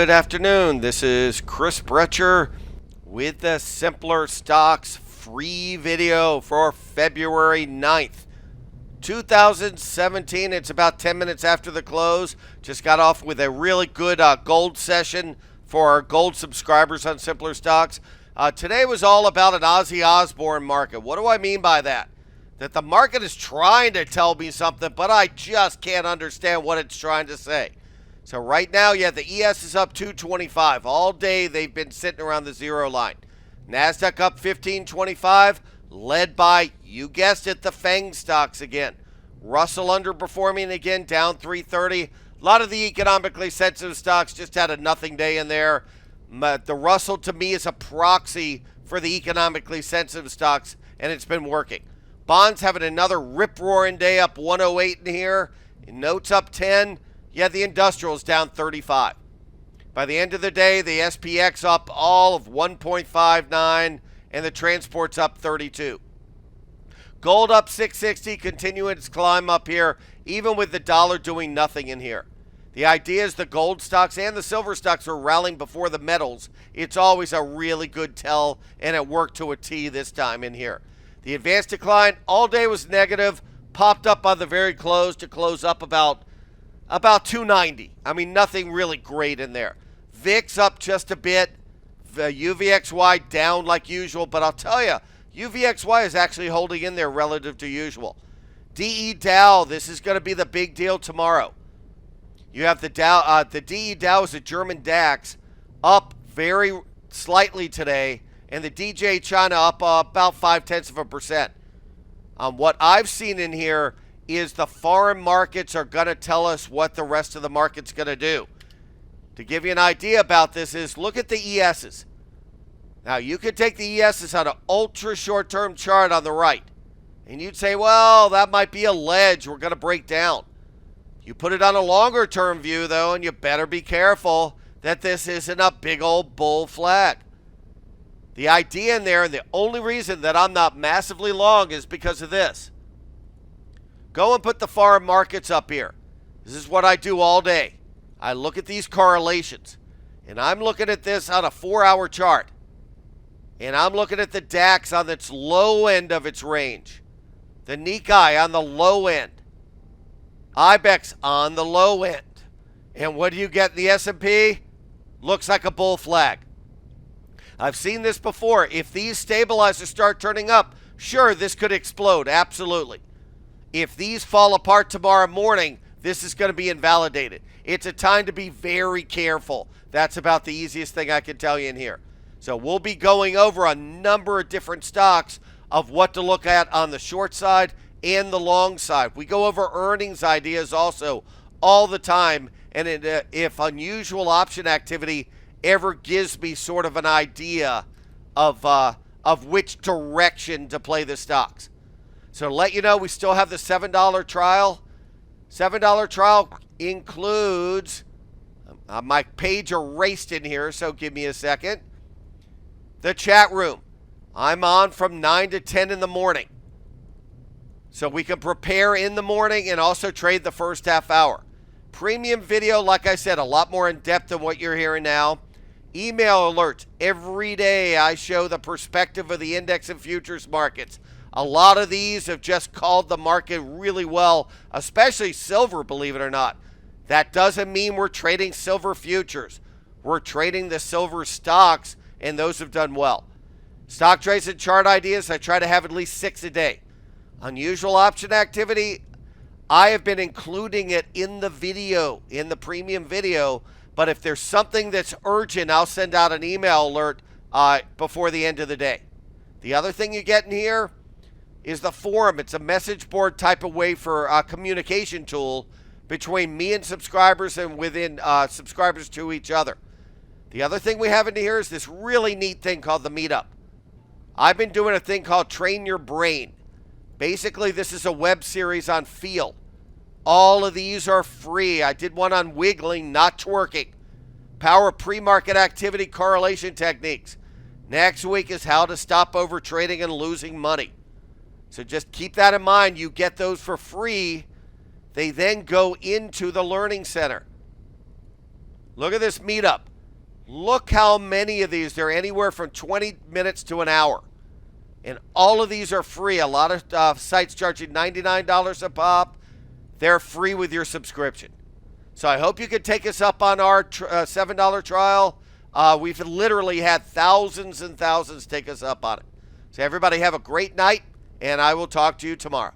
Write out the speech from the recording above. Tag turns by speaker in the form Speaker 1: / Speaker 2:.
Speaker 1: Good afternoon. This is Chris Brecher with the Simpler Stocks free video for February 9th, 2017. It's about 10 minutes after the close. Just got off with a really good gold session for our gold subscribers on Simpler Stocks. Today was all about an Ozzie Osbourne market. What do I mean by that? That the market is trying to tell me something, but I just can't understand what it's trying to say. So right now, yeah, the ES is up 225. All day they've been sitting around the zero line. NASDAQ up 1525, led by, you guessed it, the FANG stocks again. Russell underperforming again, down 330. A lot of the economically sensitive stocks just had a nothing day in there. The Russell, to me, is a proxy for the economically sensitive stocks, and it's been working. Bonds having another rip-roaring day, up 108 in here. Notes up 10. Yeah, the industrial's down 35. By the end of the day, the SPX up all of 1.59, and the transport's up 32. Gold up 660, continuing its climb up here, even with the dollar doing nothing in here. The idea is the gold stocks and the silver stocks are rallying before the metals. It's always a really good tell, and it worked to a T this time in here. The advanced decline all day was negative, popped up on the very close to close up about 290. I mean, nothing really great in there. VIX up just a bit. The UVXY down like usual, but I'll tell you, UVXY is actually holding in there relative to usual. DE Dow, this is going to be the big deal tomorrow. You have the Dow, the DE Dow is a German DAX, up very slightly today, and the DJ China up about 0.5%. What I've seen in here is the foreign markets are going to tell us what the rest of the market's going to do. To give you an idea about this is look at the ESs. Now, you could take the ESs on an ultra short-term chart on the right, and you'd say, well, that might be a ledge we're going to break down. You put it on a longer-term view, though, and you better be careful that this isn't a big old bull flag. The idea in there, and the only reason that I'm not massively long is because of this. Go and put the foreign markets up here. This is what I do all day. I look at these correlations, and I'm looking at this on a 4-hour chart, and I'm looking at the DAX on its low end of its range, the Nikkei on the low end, IBEX on the low end, and what do you get in the S&P? Looks like a bull flag. I've seen this before. If these stabilizers start turning up, sure, this could explode, absolutely. If these fall apart tomorrow morning, this is going to be invalidated. It's a time to be very careful. That's about the easiest thing I can tell you in here. So we'll be going over a number of different stocks of what to look at on the short side and the long side. We go over earnings ideas also all the time, and if unusual option activity ever gives me sort of an idea of which direction to play the stocks. So to let you know, we still have the $7 trial. $7 trial includes, my page erased in here, so give me a second. The chat room. I'm on from 9 to 10 in the morning. So we can prepare in the morning and also trade the first half hour. Premium video, like I said, a lot more in depth than what you're hearing now. Email alerts. Every day I show the perspective of the index and futures markets. A lot of these have just called the market really well, especially silver, believe it or not. That doesn't mean we're trading silver futures. We're trading the silver stocks, and those have done well. Stock trades and chart ideas, I try to have at least 6 a day. Unusual option activity, I have been including it in the video, in the premium video, but if there's something that's urgent, I'll send out an email alert before the end of the day. The other thing you get in here is the forum. It's a message board type of way for a communication tool between me and subscribers and within subscribers to each other. The other thing we have in here is this really neat thing called the Meetup. I've been doing a thing called Train Your Brain. Basically, this is a web series on feel. All of these are free. I did one on wiggling, not twerking. Power pre-market activity correlation techniques. Next week is how to stop over trading and losing money. So just keep that in mind. You get those for free. They then go into the Learning Center. Look at this Meetup. Look how many of these. They're anywhere from 20 minutes to an hour. And all of these are free. A lot of sites charging $99 a pop. They're free with your subscription. So I hope you can take us up on our $7 trial. We've literally had thousands and thousands take us up on it. So everybody have a great night, and I will talk to you tomorrow.